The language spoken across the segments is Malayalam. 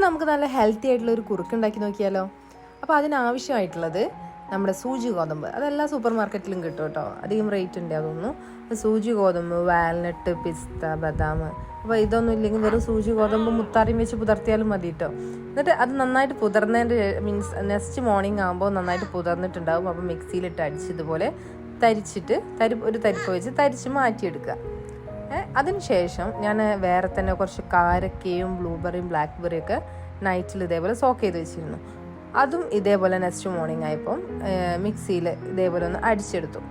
നമുക്ക് നല്ല ഹെൽത്തി ആയിട്ടുള്ള ഒരു കുറുക്ക് ഉണ്ടാക്കി നോക്കിയാലോ. അപ്പോൾ അതിനാവശ്യമായിട്ടുള്ളത് നമ്മുടെ സൂചി ഗോതമ്പ്. അതെല്ലാ സൂപ്പർ മാർക്കറ്റിലും കിട്ടും കേട്ടോ, അധികം റേറ്റ് ഉണ്ട് അതൊന്നും. സൂചി ഗോതമ്പ്, വാൽനട്ട്, പിസ്ത, ബദാം. അപ്പോൾ ഇതൊന്നും ഇല്ലെങ്കിൽ വെറും സൂചി ഗോതമ്പ് മുത്താറിയും വെച്ച് പുതർത്തിയാലും മതി കേട്ടോ. എന്നിട്ട് അത് നന്നായിട്ട് പുതർന്നതിൻ്റെ നെക്സ്റ്റ് മോർണിംഗ് ആകുമ്പോൾ നന്നായിട്ട് പുതർന്നിട്ടുണ്ടാകും. അപ്പോൾ മിക്സിയിലിട്ട് അടിച്ച് ഇതുപോലെ തരിച്ചിട്ട് ഒരു തരിപ്പ് വെച്ച് തരിച്ച് മാറ്റിയെടുക്കുക. അതിന് ശേഷം ഞാൻ വേറെ തന്നെ കുറച്ച് കാരക്കയും ബ്ലൂബെറിയും ബ്ലാക്ക്ബെറിയും ഒക്കെ നൈറ്റിൽ ഇതേപോലെ സോക്ക് ചെയ്ത് വെച്ചിരുന്നു. അതും ഇതേപോലെ നെക്സ്റ്റ് മോർണിംഗ് ആയപ്പം മിക്സിയിൽ ഇതേപോലെ ഒന്ന് അടിച്ചെടുത്തു.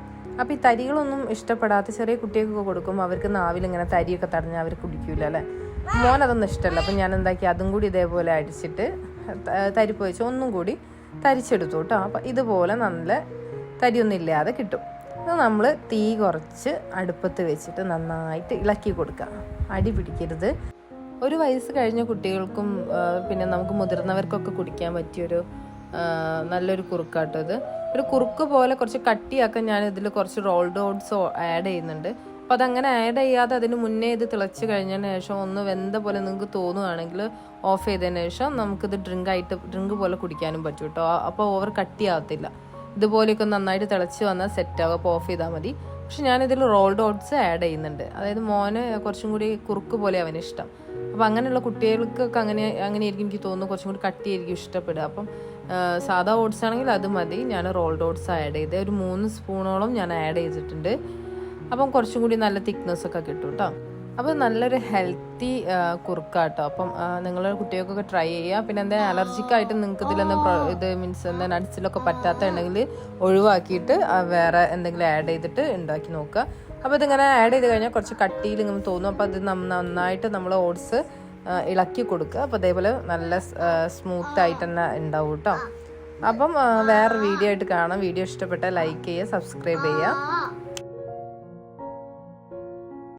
അപ്പോൾ ഈ തരികളൊന്നും ഇഷ്ടപ്പെടാത്ത ചെറിയ കുട്ടികൾക്കൊക്കെ കൊടുക്കുമ്പോൾ അവർക്ക് നാവിൽ ഇങ്ങനെ തരിയൊക്കെ തടഞ്ഞാൽ അവർ കുടിക്കൂല അല്ലേ. മോനതൊന്നും ഇഷ്ടമല്ല. അപ്പം ഞാൻ എന്താക്കി അതും കൂടി ഇതേപോലെ അടിച്ചിട്ട് തരിപ്പ് വെച്ച് ഒന്നും കൂടി തരിച്ചെടുത്തു കേട്ടോ. അപ്പം ഇതുപോലെ നല്ല തരിയൊന്നും ഇല്ലാതെ കിട്ടും. അത് നമ്മൾ തീ കുറച്ച് അടുപ്പത്ത് വെച്ചിട്ട് നന്നായിട്ട് ഇളക്കി കൊടുക്കുക, അടി പിടിക്കരുത്. 1 വയസ്സ് കഴിഞ്ഞ കുട്ടികൾക്കും പിന്നെ നമുക്ക് മുതിർന്നവർക്കൊക്കെ കുടിക്കാൻ പറ്റിയൊരു നല്ലൊരു കുറുക്കാട്ടോ ഇത്. ഒരു കുറുക്ക് പോലെ കുറച്ച് കട്ടിയാക്കാൻ ഞാൻ ഇതിൽ കുറച്ച് റോൾഡ് ഓട്സ് ആഡ് ചെയ്യുന്നുണ്ട്. അപ്പോൾ അതങ്ങനെ ആഡ് ചെയ്യാതെ അതിന് മുന്നേ ഇത് തിളച്ച് കഴിഞ്ഞതിന് ശേഷം ഒന്ന് വെന്ത പോലെ നിങ്ങൾക്ക് തോന്നുകയാണെങ്കിൽ ഓഫ് ചെയ്തതിന് ശേഷം നമുക്കിത് ഡ്രിങ്ക് പോലെ കുടിക്കാനും പറ്റും കേട്ടോ. അപ്പോൾ ഓവർ കട്ടിയാകത്തില്ല. ഇതുപോലെയൊക്കെ നന്നായിട്ട് തിളച്ച് വന്നാൽ സെറ്റാകും. അപ്പോൾ ഓഫ് ചെയ്താൽ മതി. പക്ഷെ ഞാനിതിൽ റോൾഡ് ഓട്സ് ആഡ് ചെയ്യുന്നുണ്ട്. അതായത് മോന് കുറച്ചും കൂടി കുറുക്ക് പോലെ അവന് ഇഷ്ടം. അപ്പോൾ അങ്ങനെയുള്ള കുട്ടികൾക്കൊക്കെ അങ്ങനെയായിരിക്കും എനിക്ക് തോന്നുന്നു, കുറച്ചും കൂടി കട്ടിയായിരിക്കും ഇഷ്ടപ്പെടുക. അപ്പം സാധാ ഓട്സ് ആണെങ്കിൽ അത് മതി. ഞാൻ റോൾഡ് ഓട്സ് ആഡ് ചെയ്ത് ഒരു 3 സ്പൂണോളം ഞാൻ ആഡ് ചെയ്തിട്ടുണ്ട്. അപ്പം കുറച്ചും കൂടി നല്ല തിക്നെസ്സൊക്കെ കിട്ടും കേട്ടോ. അപ്പോൾ നല്ലൊരു ഹെൽത്തി കുറുക്കാട്ടോ. അപ്പം നിങ്ങളുടെ കുട്ടികൾക്കൊക്കെ ട്രൈ ചെയ്യുക. പിന്നെ എന്താ അലർജിക്കായിട്ട് നിങ്ങൾക്ക് ഇതിലെന്താ മീൻസ് എന്താ നട്ട്സിലൊക്കെ പറ്റാത്ത ഉണ്ടെങ്കിൽ ഒഴിവാക്കിയിട്ട് വേറെ എന്തെങ്കിലും ആഡ് ചെയ്തിട്ട് ഉണ്ടാക്കി നോക്കുക. അപ്പോൾ ഇതിങ്ങനെ ആഡ് ചെയ്ത് കഴിഞ്ഞാൽ കുറച്ച് കട്ടിയിൽ ഇങ്ങനെ തോന്നും. അപ്പോൾ അത് നന്നായിട്ട് നമ്മൾ ഓട്സ് ഇളക്കി കൊടുക്കുക. അപ്പോൾ അതേപോലെ നല്ല സ്മൂത്തായിട്ട് തന്നെ ഉണ്ടാവും കേട്ടോ. അപ്പം വേറെ വീഡിയോ ആയിട്ട് കാണാം. വീഡിയോ ഇഷ്ടപ്പെട്ടാൽ ലൈക്ക് ചെയ്യുക, സബ്സ്ക്രൈബ് ചെയ്യുക.